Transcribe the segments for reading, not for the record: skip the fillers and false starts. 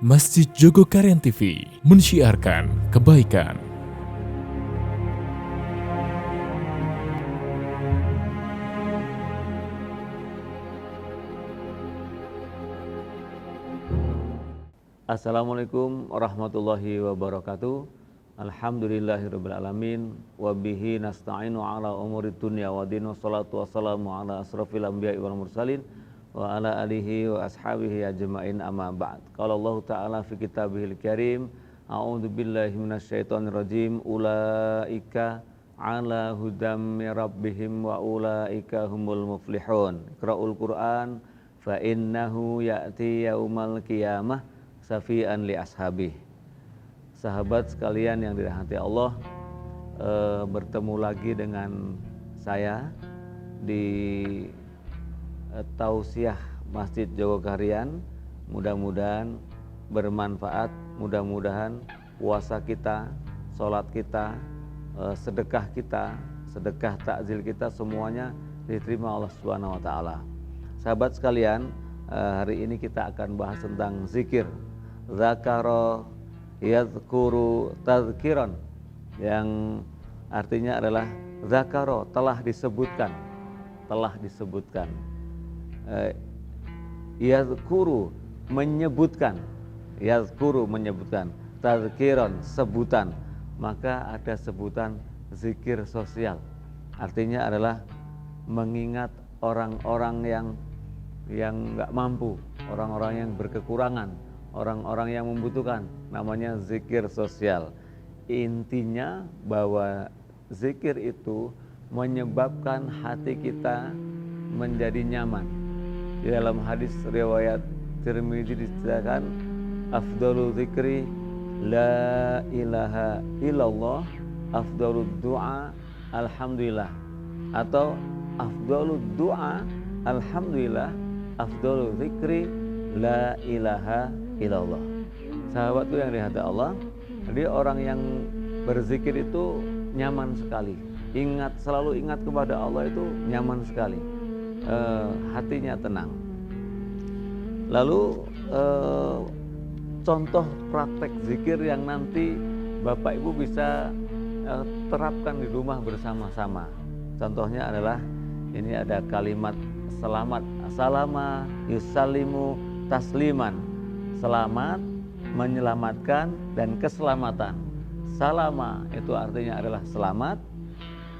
Masjid Jogokarian TV mensyiarkan kebaikan. Assalamualaikum warahmatullahi wabarakatuh. Alhamdulillahirabbil alamin wa bihi nasta'inu ala umuri dunya wa din. Wassalatu wassalamu ala asrofil anbiya'i wal mursalin wa ala alihi wa ashabihi ajma'in, amma ba'd. Qala Allah ta'ala fi kitabihil karim, a'udzu billahi minasyaitonir rajim, ulaika ala hudam min rabbihim wa ulaika humul muflihun. Iqra'ul Qur'an fa innahu ya'ti yaumal qiyamah safi'an li ashabih. Sahabat sekalian yang dirahmati Allah, bertemu lagi dengan saya di tausiah Masjid Jogokarian. Mudah-mudahan bermanfaat, mudah-mudahan puasa kita, sholat kita, sedekah kita, sedekah takjil kita semuanya diterima Allah Subhanahu wa taala. Sahabat sekalian, hari ini kita akan bahas tentang zikir. Zakara yadhkuru tadhkiran, yang artinya adalah zakara, telah disebutkan, yadhkuru menyebutkan, tadhkiran sebutan, maka ada sebutan zikir sosial, artinya adalah mengingat orang-orang yang nggak mampu, orang-orang yang berkekurangan, orang-orang yang membutuhkan, namanya zikir sosial. Intinya bahwa zikir itu menyebabkan hati kita menjadi nyaman. Di dalam hadis riwayat Tirmidzi diceritakan, afdhalu dzikri la ilaha illallah, afdhalu du'a alhamdulillah, atau afdhalu du'a alhamdulillah, afdhalu dzikri la ilaha illallah. Sahabatku yang dirahmati Allah, jadi orang yang berzikir itu nyaman sekali. Selalu ingat kepada Allah itu nyaman sekali. Hatinya tenang. Lalu contoh praktek zikir yang nanti Bapak Ibu bisa terapkan di rumah bersama-sama. Contohnya adalah ini ada kalimat selamat, salama yusallimu tasliman. Selamat, menyelamatkan, dan keselamatan. Salama itu artinya adalah selamat,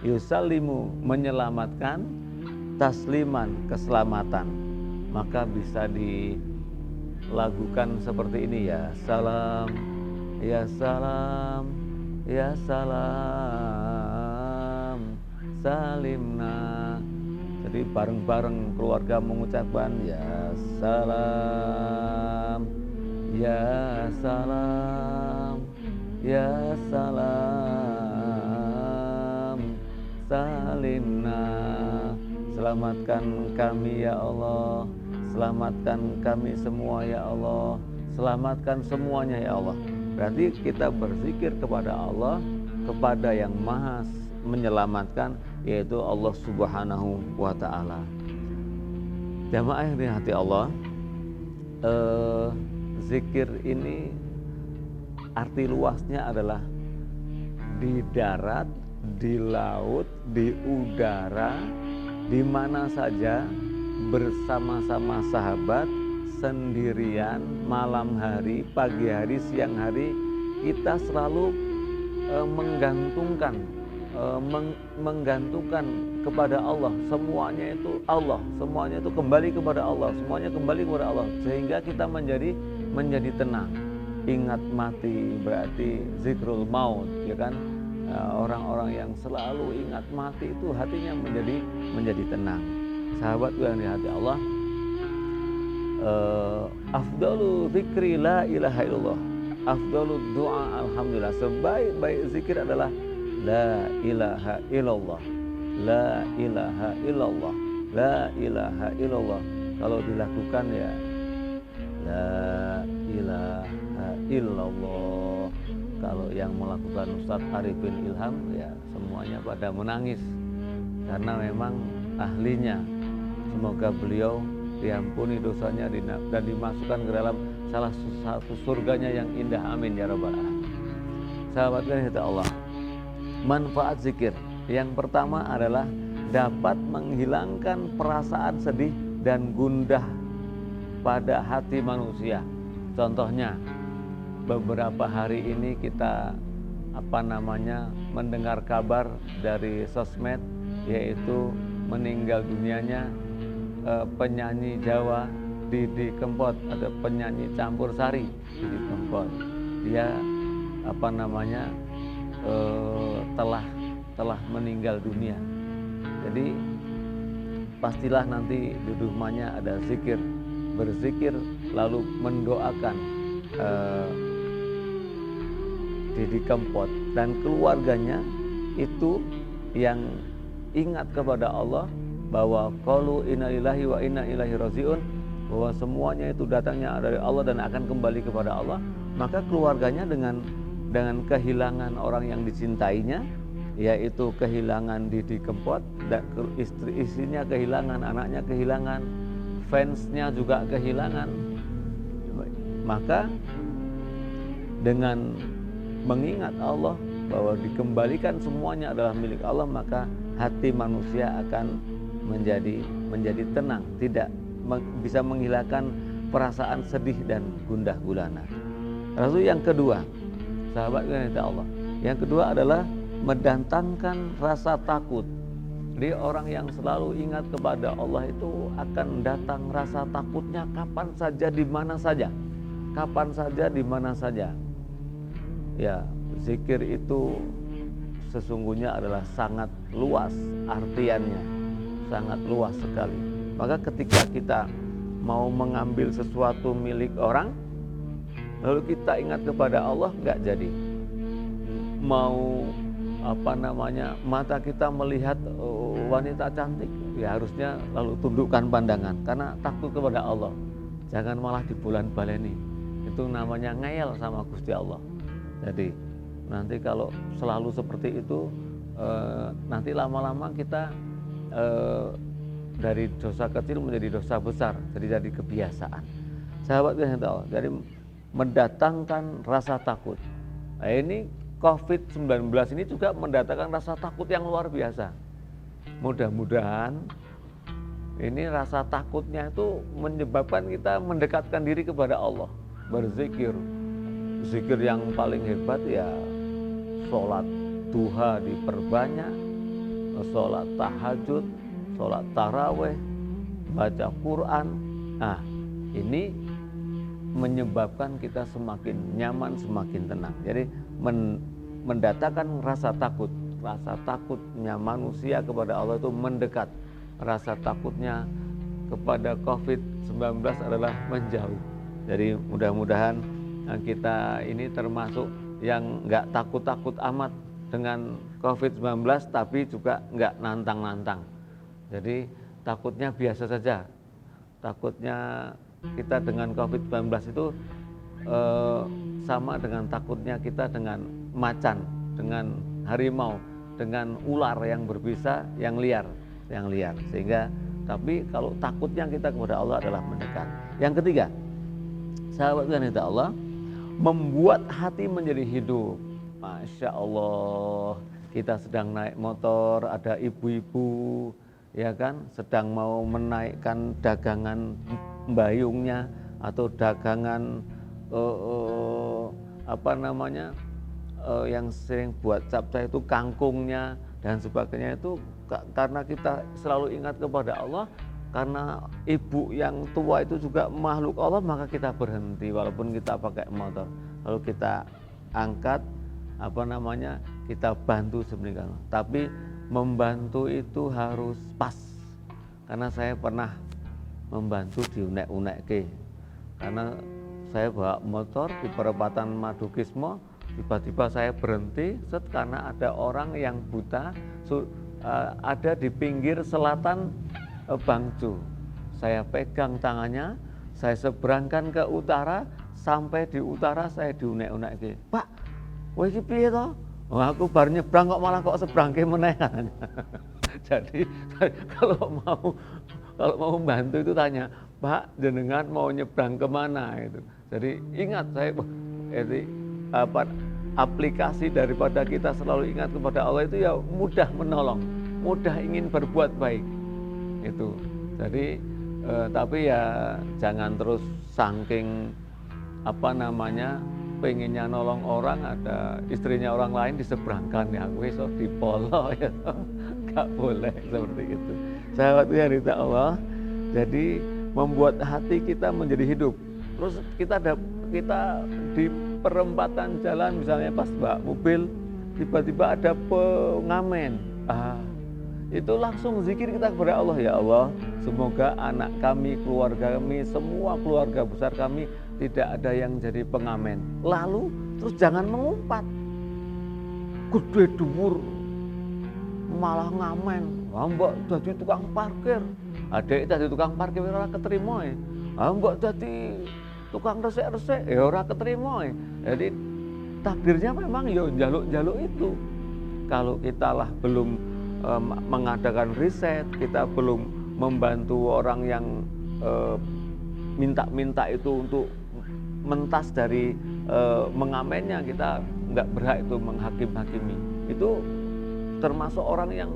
yusallimu menyelamatkan, tasliman keselamatan. Maka bisa dilakukan seperti ini, ya salam, ya salam, ya salam, salimna. Jadi bareng-bareng keluarga mengucapkan ya salam, ya salam, ya salam, salimna. Selamatkan kami ya Allah, selamatkan kami semua ya Allah, selamatkan semuanya ya Allah. Berarti kita berzikir kepada Allah, kepada yang maha menyelamatkan, yaitu Allah Subhanahu wa ta'ala. Jamaah yang dirahmati Allah, zikir ini arti luasnya adalah di darat, di laut, di udara, di mana saja, bersama-sama sahabat, sendirian, malam hari, pagi hari, siang hari, kita selalu menggantungkan kepada Allah. Semuanya itu Allah, semuanya itu kembali kepada Allah, semuanya kembali kepada Allah, sehingga kita menjadi tenang. Ingat mati berarti zikrul maut, ya kan? Orang-orang yang selalu ingat mati itu hatinya menjadi tenang. Sahabatku yang dirahmati Allah, afdalu zikri la ilaha illallah, afdalu du'a alhamdulillah. Sebaik-baik zikir adalah la ilaha illallah, la ilaha illallah, la ilaha illallah. Kalau dilakukan ya la ilaha illallah. Kalau yang melakukan Ustadz Arifin Ilham, ya semuanya pada menangis karena memang ahlinya. Semoga beliau diampuni dosanya dan dimasukkan ke dalam salah satu surganya yang indah, amin ya rabbal alamin. Sahabat kata Allah, manfaat zikir yang pertama adalah dapat menghilangkan perasaan sedih dan gundah pada hati manusia. Contohnya, beberapa hari ini kita mendengar kabar dari sosmed, yaitu meninggal dunianya penyanyi Jawa Didi Kempot, atau penyanyi campur sari Didi Kempot. Dia telah meninggal dunia. Jadi pastilah nanti di rumahnya ada zikir, berzikir lalu mendoakan Didi Kempot dan keluarganya itu yang ingat kepada Allah bahwa qalu inna lillahi wa inna ilaihi rajiun, bahwa semuanya itu datangnya dari Allah dan akan kembali kepada Allah. Maka keluarganya dengan kehilangan orang yang dicintainya, yaitu kehilangan Didi Kempot, dan istrinya kehilangan, anaknya kehilangan, fansnya juga kehilangan. Maka dengan mengingat Allah bahwa dikembalikan semuanya adalah milik Allah, maka hati manusia akan menjadi tenang, tidak bisa menghilangkan perasaan sedih dan gundah gulana. Lalu yang kedua, sahabat kata Allah, yang kedua adalah mendatangkan rasa takut. Jadi orang yang selalu ingat kepada Allah itu akan datang rasa takutnya kapan saja, di mana saja. Kapan saja, di mana saja. Ya, zikir itu sesungguhnya adalah sangat luas artiannya, sangat luas sekali. Maka ketika kita mau mengambil sesuatu milik orang, lalu kita ingat kepada Allah, nggak jadi. Mau mata kita melihat wanita cantik, ya harusnya lalu tundukkan pandangan karena takut kepada Allah. Jangan malah di bulan baleni, itu namanya ngeyel sama Gusti Allah. Jadi nanti kalau selalu seperti itu, nanti lama-lama kita dari dosa kecil menjadi dosa besar, jadi kebiasaan. Sahabat yang tahu, jadi mendatangkan rasa takut. Nah, ini COVID-19 ini juga mendatangkan rasa takut yang luar biasa. Mudah-mudahan ini rasa takutnya itu menyebabkan kita mendekatkan diri kepada Allah, berzikir. Zikir yang paling hebat ya sholat duha diperbanyak, sholat tahajud, sholat taraweh, baca Quran. Nah, ini menyebabkan kita semakin nyaman, semakin tenang. Jadi mendatangkan rasa takut. Rasa takutnya manusia kepada Allah itu mendekat. Rasa takutnya kepada COVID-19 adalah menjauh. Jadi mudah-mudahan kita ini termasuk yang nggak takut-takut amat dengan COVID-19, tapi juga nggak nantang-nantang. Jadi takutnya biasa saja. Takutnya kita dengan COVID-19 itu sama dengan takutnya kita dengan macan, dengan harimau, dengan ular yang berbisa, yang liar. Sehingga, tapi kalau takutnya kita kepada Allah adalah mendekat. Yang ketiga, sahabat kata Allah, membuat hati menjadi hidup. Masya Allah, kita sedang naik motor, ada ibu-ibu, ya kan, sedang mau menaikkan dagangan bayungnya atau dagangan yang sering buat capcay itu kangkungnya dan sebagainya. Itu karena kita selalu ingat kepada Allah, karena ibu yang tua itu juga makhluk Allah, maka kita berhenti walaupun kita pakai motor, lalu kita angkat kita bantu sebenarnya. Tapi membantu itu harus pas, karena saya pernah membantu di unek-unek karena saya bawa motor di perempatan Madukismo, tiba-tiba saya berhenti karena ada orang yang buta ada di pinggir selatan Bangju. Saya pegang tangannya, saya seberangkan ke utara, sampai di utara saya diunek-unek. Pak, kowe iki piye to? Aku bar nyebrang kok seberangke meneh. Jadi kalau mau membantu itu tanya, Pak jenengan mau nyebrang kemana itu. Jadi ingat saya, aplikasi daripada kita selalu ingat kepada Allah itu ya mudah menolong, mudah ingin berbuat baik itu. Jadi tapi ya jangan terus saking pengennya nolong orang, ada istrinya orang lain diseberangkan ya wis dipolo ya. Nggak boleh seperti itu. Sahabat yang dirahmati Allah, jadi membuat hati kita menjadi hidup. Terus kita di perempatan jalan misalnya pas mobil tiba-tiba ada pengamen, itu langsung zikir kita kepada Allah, ya Allah, semoga anak kami, keluarga kami, semua keluarga besar kami tidak ada yang jadi pengamen. Lalu terus jangan mengumpat, gede dhuwur malah ngamen, mbok dadi tukang parkir, adek dadi tukang parkir ora ketrima e, mbok dadi tukang resik-resik ya ora ketrima e. Jadi takdirnya memang ya njaluk-njaluk itu. Kalau kita lah belum mengadakan riset, kita belum membantu orang yang minta-minta itu untuk mentas dari mengamennya, kita nggak berhak itu menghakim-hakimi. Itu termasuk orang yang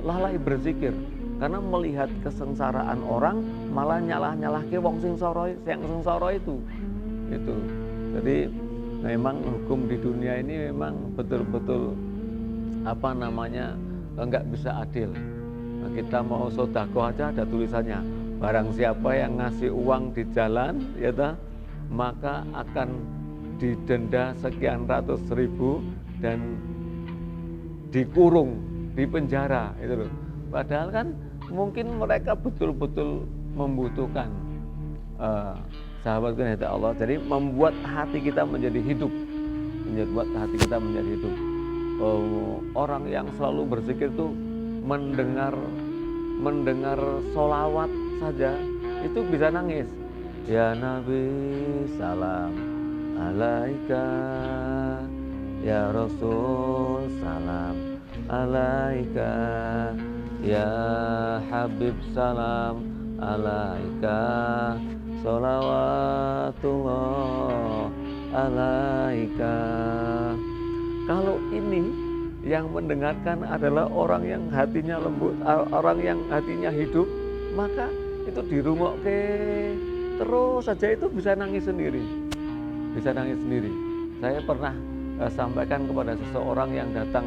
lalai berzikir, karena melihat kesengsaraan orang malah nyalah-nyalahke wong sing sengsara itu. Jadi memang hukum di dunia ini memang betul-betul nggak bisa adil. Nah, kita mau sedekah aja ada tulisannya, barang siapa yang ngasih uang di jalan maka akan didenda sekian ratus ribu dan dikurung, di penjara itu loh. Padahal kan mungkin mereka betul-betul membutuhkan. Sahabat yang dirahmati Allah, jadi membuat hati kita menjadi hidup, orang yang selalu berzikir itu mendengar sholawat saja itu bisa nangis. Ya Nabi salam alaika, ya Rasul salam alaika, ya Habib salam alaika, sholawatullah alaika. Kalau ini yang mendengarkan adalah orang yang hatinya lembut, orang yang hatinya hidup, maka itu dirungokke terus saja, itu bisa nangis sendiri. Saya pernah sampaikan kepada seseorang yang datang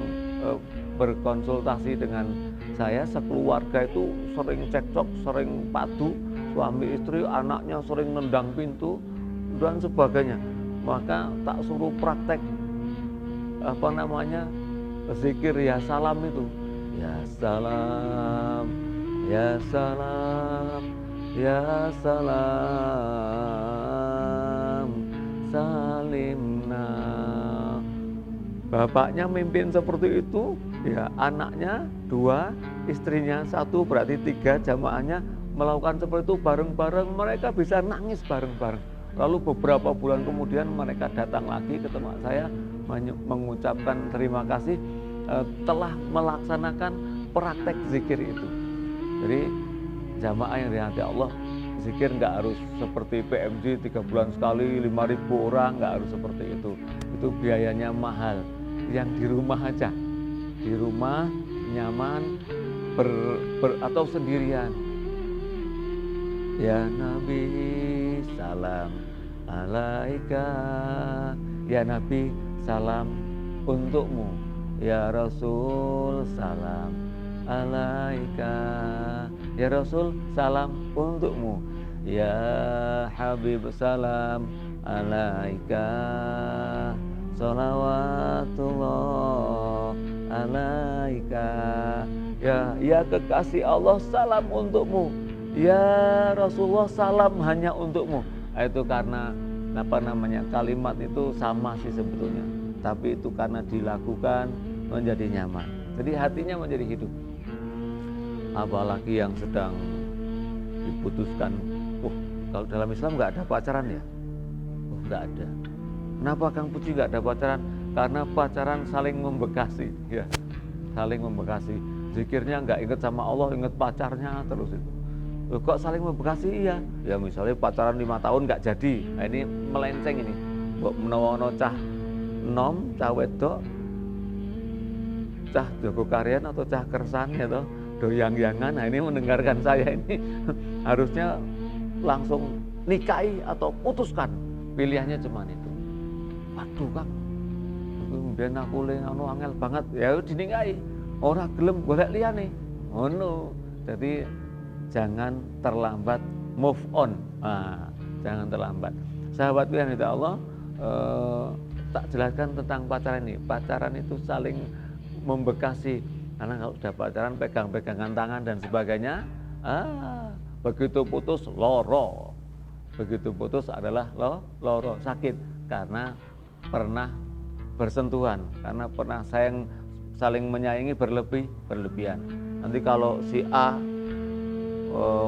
berkonsultasi dengan saya, sekeluarga itu sering cekcok, sering padu, suami istri, anaknya sering nendang pintu dan sebagainya. Maka tak suruh praktek zikir ya salam itu. Ya salam, ya salam, ya salam, salimna. Bapaknya mimpin seperti itu, ya anaknya 2, istrinya 1, berarti 3, jamaahnya melakukan seperti itu bareng-bareng, mereka bisa nangis bareng-bareng. Lalu beberapa bulan kemudian mereka datang lagi ke tempat saya mengucapkan terima kasih telah melaksanakan praktek zikir itu. Jadi jamaah yang dirahmati Allah, zikir nggak harus seperti PMJ 3 bulan sekali 5.000 orang, nggak harus seperti itu. Itu biayanya mahal. Yang di rumah aja, di rumah nyaman atau sendirian. Ya Nabi salam alaika, ya Nabi salam untukmu, ya Rasul salam alaika, ya Rasul salam untukmu, ya Habib salam alaika, sholawatullah alaika, ya kekasih Allah salam untukmu, ya Rasulullah salam hanya untukmu. Itu karena kalimat itu sama sih sebetulnya, tapi itu karena dilakukan menjadi nyaman, jadi hatinya menjadi hidup. Apalagi yang sedang diputuskan, kalau dalam Islam nggak ada pacaran ya? Nggak ada. Kenapa Kang Puji nggak ada pacaran? Karena pacaran saling membekasi, ya, saling membekasi. Zikirnya nggak ingat sama Allah, ingat pacarnya terus itu. Loh, kok saling membekasi? Iya. Ya misalnya pacaran 5 tahun nggak jadi. Nah, ini melenceng ini. Mbok menawa cah nom, cah wedok, cah Joko Karyan atau cah Kersan ya toh, doyang-yangan. Nah, ini mendengarkan saya ini harusnya langsung nikahi atau putuskan. Pilihannya cuma itu. Waduh, Kang. Kemudian aku anu angel banget. Ya dinikahi. Ora gelem golek liyane. Ngono. Jadi jangan terlambat move on. Nah, jangan terlambat. Sahabatku yang dirahmati Allah, tak jelaskan tentang pacaran ini. Pacaran itu saling membekasi. Karena kalau sudah pacaran pegang-pegangan tangan dan sebagainya, begitu putus loro. Begitu putus adalah loro, sakit karena pernah bersentuhan, karena pernah saling menyayangi berlebihan. Nanti kalau si A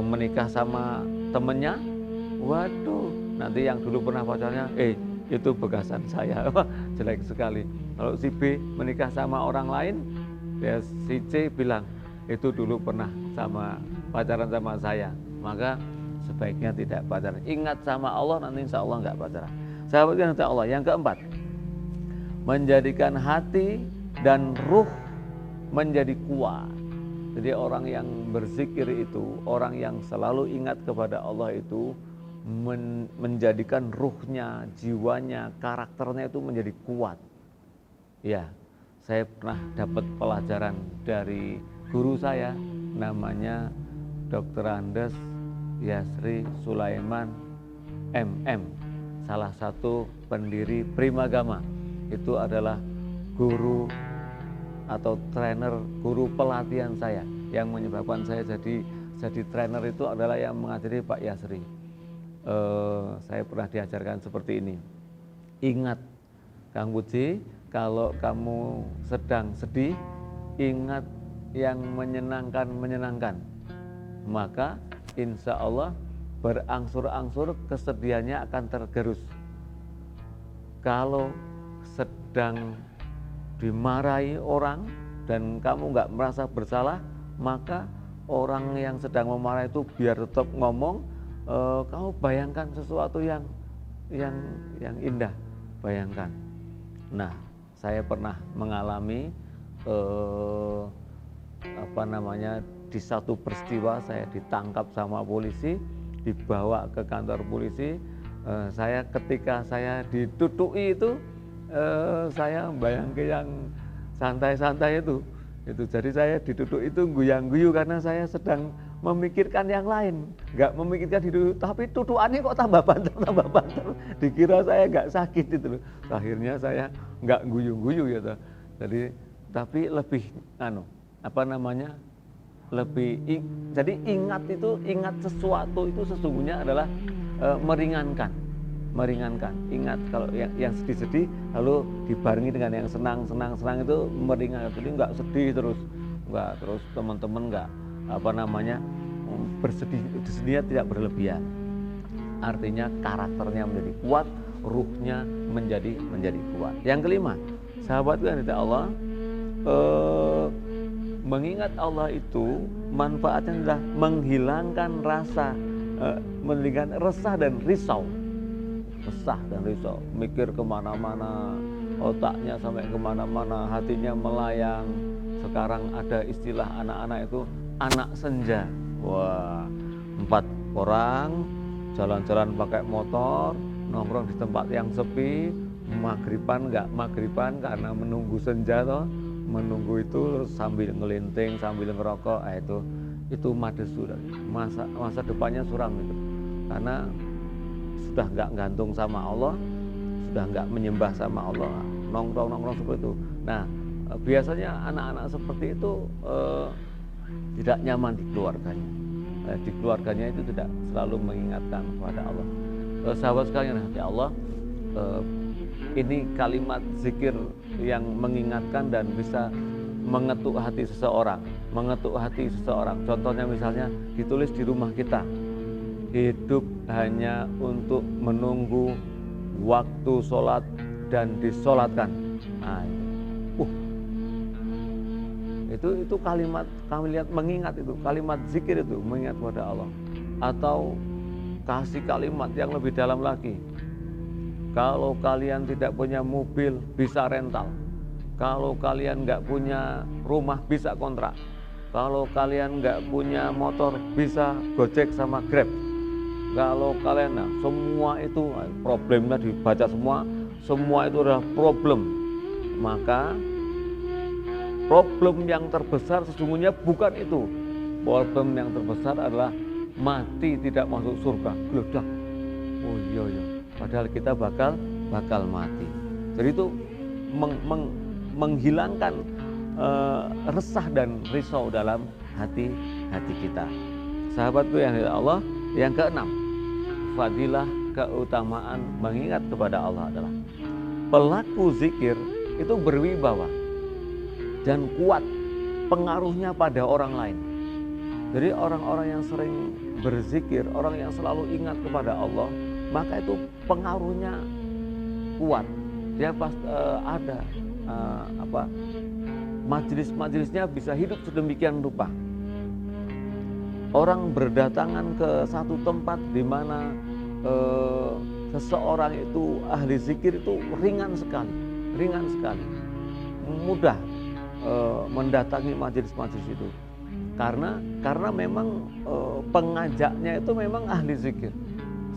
menikah sama temennya, waduh, nanti yang dulu pernah pacarnya, itu begasan saya, jelek sekali. Kalau si B menikah sama orang lain, ya si C bilang, itu dulu pernah pacaran sama saya. Maka sebaiknya tidak pacaran. Ingat sama Allah, nanti insya Allah nggak pacaran. Sahabat yang insya Allah. Yang keempat, menjadikan hati dan ruh menjadi kuat. Jadi orang yang berzikir itu, orang yang selalu ingat kepada Allah itu menjadikan ruhnya, jiwanya, karakternya itu menjadi kuat. Ya, saya pernah dapat pelajaran dari guru saya, namanya Dr. Andes Yasri Sulaiman MM, salah satu pendiri Primagama. Itu adalah guru atau trainer, guru pelatihan saya. Yang menyebabkan saya jadi trainer itu adalah yang mengajari Pak Yasri. Saya pernah diajarkan seperti ini. Ingat, Kang Puji, kalau kamu sedang sedih, ingat yang menyenangkan. Maka insya Allah berangsur-angsur kesedihannya akan tergerus. Kalau sedang dimarahi orang dan kamu nggak merasa bersalah, maka orang yang sedang memarahi itu biar tetap ngomong, kamu bayangkan sesuatu yang indah, bayangkan. Nah, saya pernah mengalami di satu peristiwa saya ditangkap sama polisi, dibawa ke kantor polisi. Ketika saya ditutuki itu, saya bayangkan yang santai-santai itu. Jadi saya ditutup itu guyang-guyu karena saya sedang memikirkan yang lain, nggak memikirkan hidup. Tapi tutukannya kok tambah banter. Dikira saya nggak sakit itu loh. Akhirnya saya nggak guyu-guyu ya. Jadi tapi lebih jadi ingat sesuatu itu sesungguhnya adalah meringankan. Ingat kalau yang sedih-sedih lalu dibarengi dengan yang senang itu meringankan. Jadi nggak sedih terus teman-teman nggak bersedihnya tidak berlebihan. Artinya karakternya menjadi kuat, ruhnya menjadi kuat. Yang kelima, sahabatku yang dirahmati Allah, mengingat Allah itu manfaatnya adalah menghilangkan resah dan risau. Mikir kemana-mana, otaknya sampai kemana-mana, hatinya melayang. Sekarang ada istilah anak-anak itu anak senja. Wah, 4 orang jalan-jalan pakai motor, nongkrong di tempat yang sepi, maghriban karena menunggu senja toh, menunggu itu terus sambil ngelinting, sambil ngerokok. Itu madesu, masa depannya suram itu. Karena sudah nggak gantung sama Allah, sudah nggak menyembah sama Allah, nongkrong seperti itu. Nah, biasanya anak-anak seperti itu tidak nyaman di keluarganya. Di keluarganya itu tidak selalu mengingatkan kepada Allah. Sahabat sekalian, ya Allah, ini kalimat zikir yang mengingatkan dan bisa mengetuk hati seseorang. Contohnya misalnya ditulis di rumah kita, hidup hanya untuk menunggu waktu sholat dan disolatkan. Itu kalimat, kami lihat mengingat itu, kalimat zikir itu mengingat kepada Allah. Atau kasih kalimat yang lebih dalam lagi. Kalau kalian tidak punya mobil, bisa rental. Kalau kalian nggak punya rumah, bisa kontrak. Kalau kalian nggak punya motor, bisa Gojek sama Grab. Kalau kalian, nah, semua itu problemnya dibaca semua itu adalah problem. Maka problem yang terbesar sesungguhnya bukan itu. Problem yang terbesar adalah mati tidak masuk surga, geledak. Oh iya. Padahal kita bakal mati. Jadi itu menghilangkan resah dan risau dalam hati kita. Sahabatku yang dari Allah, yang keenam, fadilah keutamaan mengingat kepada Allah adalah pelaku zikir itu berwibawa dan kuat pengaruhnya pada orang lain. Jadi orang-orang yang sering berzikir, orang yang selalu ingat kepada Allah, maka itu pengaruhnya kuat. Dia ada majelis-majelisnya bisa hidup sedemikian rupa. Orang berdatangan ke satu tempat di mana seseorang itu ahli zikir itu ringan sekali, mudah mendatangi majelis-majelis itu. Karena memang pengajaknya itu memang ahli zikir.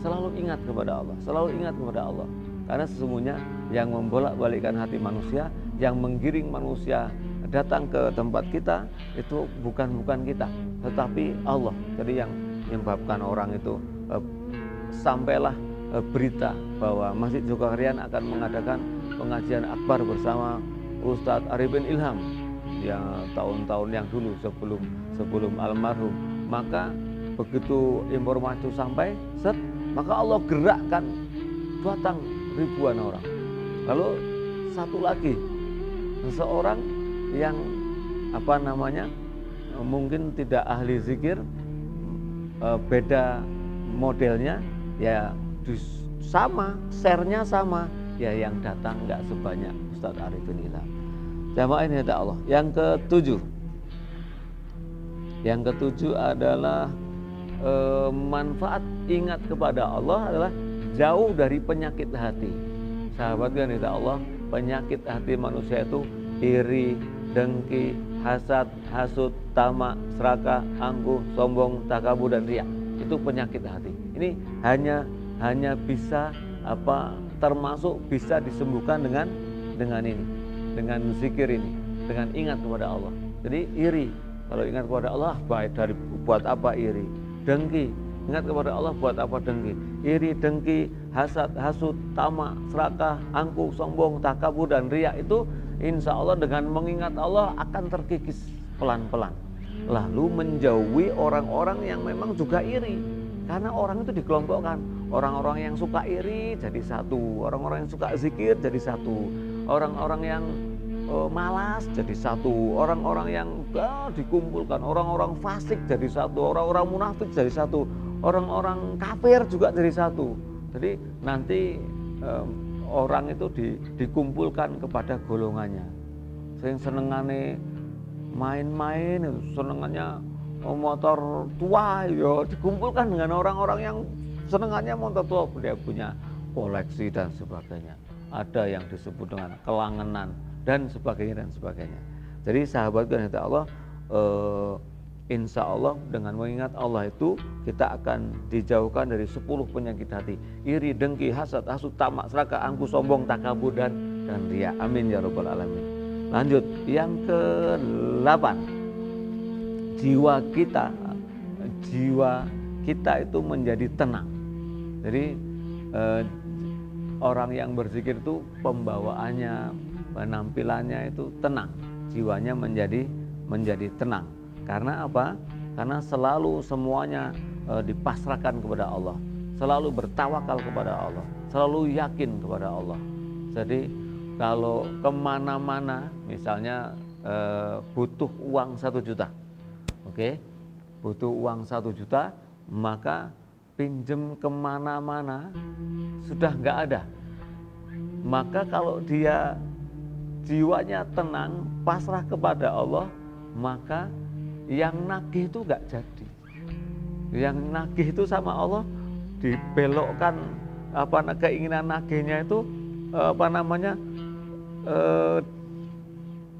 Selalu ingat kepada Allah. Karena sesungguhnya yang membolak-balikkan hati manusia, yang menggiring manusia datang ke tempat kita itu bukan kita, tetapi Allah. Jadi yang menyebabkan orang itu sampailah berita bahwa Masjid Dzulkarnain akan mengadakan pengajian akbar bersama Ustadz Arif bin Ilham yang tahun-tahun yang dulu sebelum almarhum. Maka begitu informasi itu sampai, maka Allah gerakkan datang ribuan orang. Lalu satu lagi, seseorang yang mungkin tidak ahli zikir, beda modelnya, ya sama, share-nya sama, ya yang datang nggak sebanyak Ustadz Arif bin Ilham. Jamaah ini ada Allah. Yang ketujuh adalah manfaat ingat kepada Allah adalah jauh dari penyakit hati. Sahabat kan ya Allah, penyakit hati manusia itu iri, dengki, hasad, hasut, tamak, serakah, angkuh, sombong, takabur dan riya. Itu penyakit hati. Ini hanya bisa termasuk bisa disembuhkan dengan ini, dengan zikir ini, dengan ingat kepada Allah. Jadi iri, kalau ingat kepada Allah baik dari buat apa iri? Dengki, ingat kepada Allah buat apa dengki? Iri, dengki, hasad, hasut, tamak, serakah, angkuh, sombong, takabur dan riya itu insya Allah dengan mengingat Allah akan terkikis pelan-pelan. Lalu menjauhi orang-orang yang memang juga iri. Karena orang itu dikelompokkan. Orang-orang yang suka iri jadi satu, orang-orang yang suka zikir jadi satu, orang-orang yang malas jadi satu, orang-orang yang dikumpulkan, orang-orang fasik jadi satu, orang-orang munafik jadi satu, orang-orang kafir juga jadi satu. Jadi nanti orang itu dikumpulkan kepada golongannya. Sing senengane main-main, senengannya motor tua, ya dikumpulkan dengan orang-orang yang senengannya motor tua, dia punya koleksi dan sebagainya. Ada yang disebut dengan kelangenan dan sebagainya. Jadi sahabat dan Allah, insya Allah dengan mengingat Allah itu kita akan dijauhkan dari 10 penyakit hati: iri, dengki, hasad, hasut, tamak, serakah, angkuh, sombong, takabur dan riya. Amin ya rabbal alamin. Lanjut yang ke-8, jiwa kita itu menjadi tenang. Jadi orang yang berzikir itu pembawaannya, penampilannya itu tenang, jiwanya menjadi tenang. Karena apa? Karena selalu semuanya dipasrahkan kepada Allah, selalu bertawakal kepada Allah, selalu yakin kepada Allah. Jadi kalau kemana-mana, misalnya butuh uang 1 juta, oke? Butuh uang 1 juta, maka pinjem kemana-mana sudah nggak ada. Maka kalau dia jiwanya tenang, pasrah kepada Allah, maka yang nagih itu nggak jadi. Yang nagih itu sama Allah dibelokkan keinginan nagihnya itu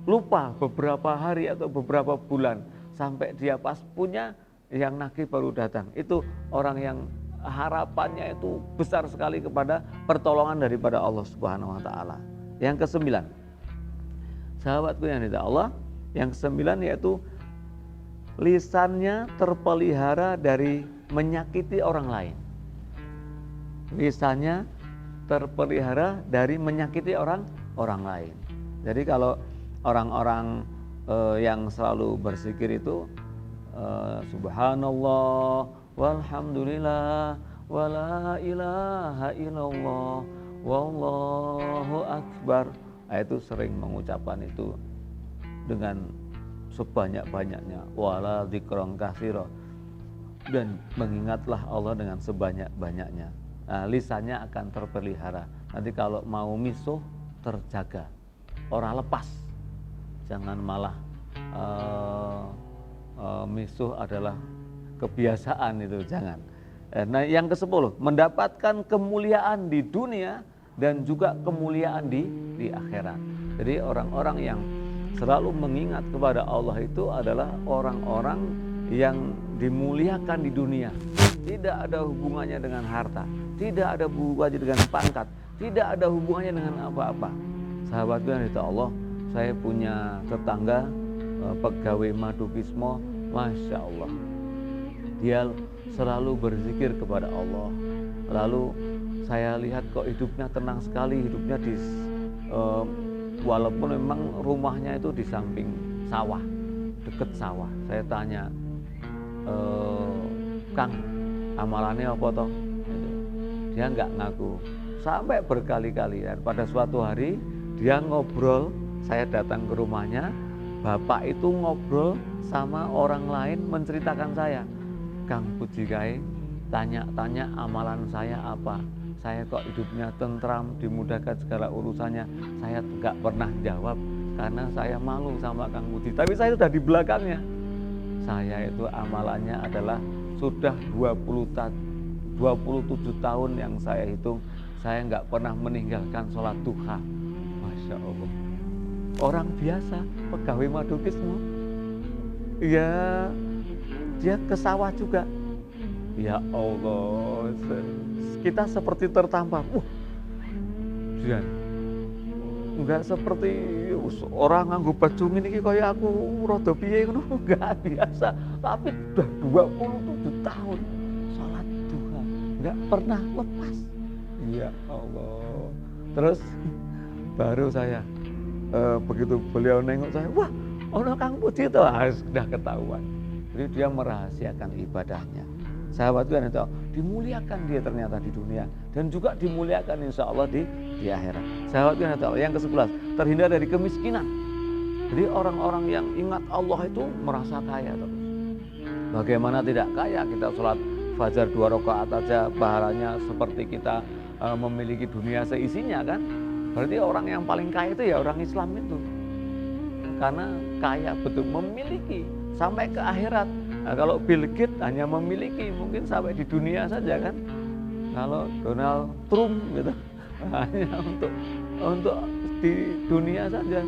lupa beberapa hari atau beberapa bulan sampai dia pas punya, yang nagih baru datang. Itu orang yang harapannya itu besar sekali kepada pertolongan daripada Allah Subhanahu wa taala. Yang kesembilan, sahabatku yang dirahmati Allah, yang kesembilan yaitu lisannya terpelihara dari menyakiti orang lain. Lisannya terpelihara dari menyakiti orang lain. Jadi kalau orang-orang yang selalu berzikir itu subhanallah walhamdulillah wala ilaha illallah wallahu akbar, itu sering mengucapkan itu dengan sebanyak-banyaknya, wala dzikron katsira, dan mengingatlah Allah dengan sebanyak-banyaknya. Nah, lisannya akan terpelihara. Nanti kalau mau misuh terjaga, ora lepas. Jangan malah misuh adalah kebiasaan, itu jangan. Nah, yang ke-10, mendapatkan kemuliaan di dunia dan juga kemuliaan di akhirat. Jadi orang-orang yang selalu mengingat kepada Allah itu adalah orang-orang yang dimuliakan di dunia. Tidak ada hubungannya dengan harta, tidak ada hubungannya dengan pangkat, tidak ada hubungannya dengan apa-apa. Sahabatku yang dirahmati Allah, saya punya tetangga pegawai Madukismo, Masya Allah, dia selalu berzikir kepada Allah. Lalu saya lihat kok hidupnya tenang sekali, hidupnya walaupun memang rumahnya itu di samping sawah, deket sawah. Saya tanya, Kang, amalannya apa toh? Dia nggak ngaku sampai berkali-kali. Dan pada suatu hari dia ngobrol, saya datang ke rumahnya, bapak itu ngobrol sama orang lain menceritakan saya, Kang Pujikai tanya-tanya amalan saya apa, saya kok hidupnya tentram, dimudahkan segala urusannya. Saya nggak pernah jawab karena saya malu sama Kang Puji, tapi saya sudah di belakangnya. Saya itu amalannya adalah sudah 27 tahun yang saya hitung, saya nggak pernah meninggalkan sholat duha. Masya Allah, orang biasa, pegawai Madukismo, ya dia ke sawah juga. Ya Allah, kita seperti tertampar. Dia enggak seperti orang nganggo baju ini kayak aku rada piye ngono, enggak biasa. Tapi sudah 27 tahun sholat duha, enggak pernah lepas. Ya Allah. Terus baru saya begitu beliau nengok saya, wah, ono Kang Puji itu sudah ketahuan. Jadi dia merahasiakan ibadahnya. Sahabatku yang itu dimuliakan dia ternyata di dunia dan juga dimuliakan insya Allah di akhirat. Sahabatku yang itu yang ke-11, terhindar dari kemiskinan. Jadi orang-orang yang ingat Allah itu merasa kaya terus. Bagaimana tidak kaya? Kita sholat fajar 2 rakaat aja pahalanya seperti kita memiliki dunia seisinya kan. Berarti orang yang paling kaya itu ya orang Islam itu, karena kaya betul, memiliki sampai ke akhirat. Nah, kalau Bill Gates hanya memiliki mungkin sampai di dunia saja kan. Kalau Donald Trump gitu hanya untuk di dunia saja.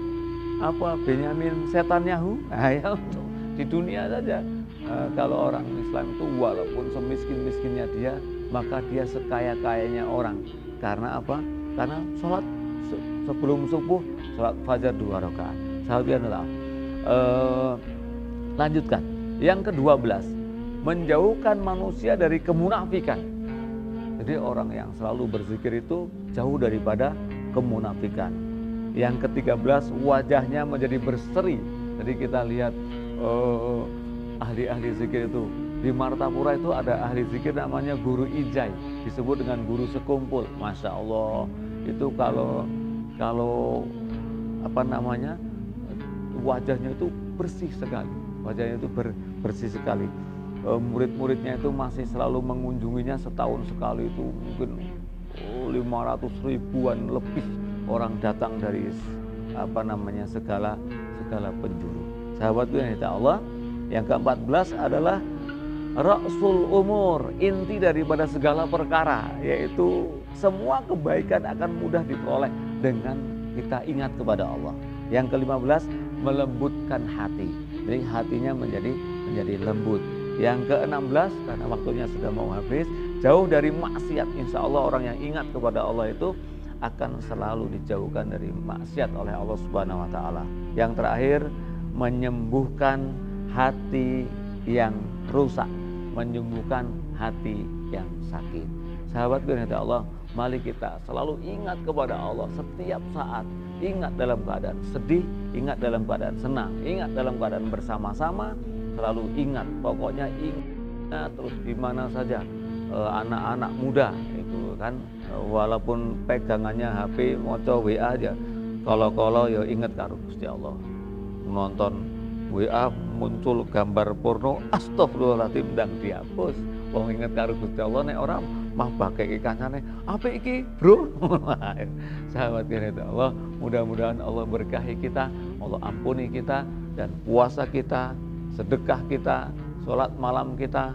Apa Benyamin Netanyahu, ya untuk di dunia saja. Kalau orang Islam itu walaupun semiskin-miskinnya dia, maka dia sekaya-kayanya orang. Karena apa? Karena sholat sebelum subuh, sholat fajar 2 rakaat. Sahabat lanjutkan. Yang ke-12, menjauhkan manusia dari kemunafikan. Jadi orang yang selalu berzikir itu jauh daripada kemunafikan. Yang ke-13, wajahnya menjadi berseri. Jadi kita lihat ahli-ahli zikir itu. Di Martapura itu ada ahli zikir namanya Guru Ijai, disebut dengan guru sekumpul. Masya Allah, itu kalau wajahnya itu bersih sekali. Wajahnya itu bersih sekali. Murid-muridnya itu masih selalu mengunjunginya setahun sekali, itu mungkin 500 ribuan lebih orang datang dari segala penjuru. Sahabatku yang dirahmati Allah, yang ke-14 adalah Ra'sul umur, inti daripada segala perkara, yaitu semua kebaikan akan mudah diperoleh dengan kita ingat kepada Allah. Yang ke-15, melembutkan hati. Jadi hatinya menjadi lembut. Yang ke-16, karena waktunya sudah mau habis, jauh dari maksiat. Insya Allah orang yang ingat kepada Allah itu akan selalu dijauhkan dari maksiat oleh Allah Subhanahu wa taala. Yang terakhir, menyembuhkan hati yang rusak, menyembuhkan hati yang sakit. Sahabat dirahmati Allah, mari kita selalu ingat kepada Allah setiap saat. Ingat dalam keadaan sedih, ingat dalam keadaan senang, ingat dalam keadaan bersama-sama, selalu ingat. Pokoknya ingat terus di mana saja. Anak-anak muda itu kan, walaupun pegangannya HP, moco WA aja, kalau ya ingat karo Gusti Allah. Menonton WA muncul gambar porno, astagfirullahaladzim, ndang dihapus. Wong inget karo Gusti Allah, nek ora mah bakeke kancane, apik iki, Bro. Sahabat dirahmati Allah, mudah-mudahan Allah berkahi kita, Allah ampuni kita, dan puasa kita, sedekah kita, sholat malam kita,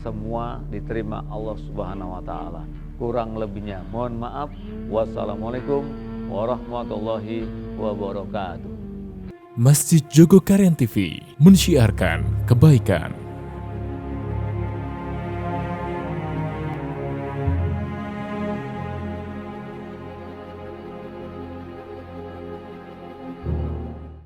semua diterima Allah Subhanahu wa taala. Kurang lebihnya mohon maaf. Wassalamualaikum warahmatullahi wabarakatuh. Masjid Jogokarian TV mensiarkan kebaikan.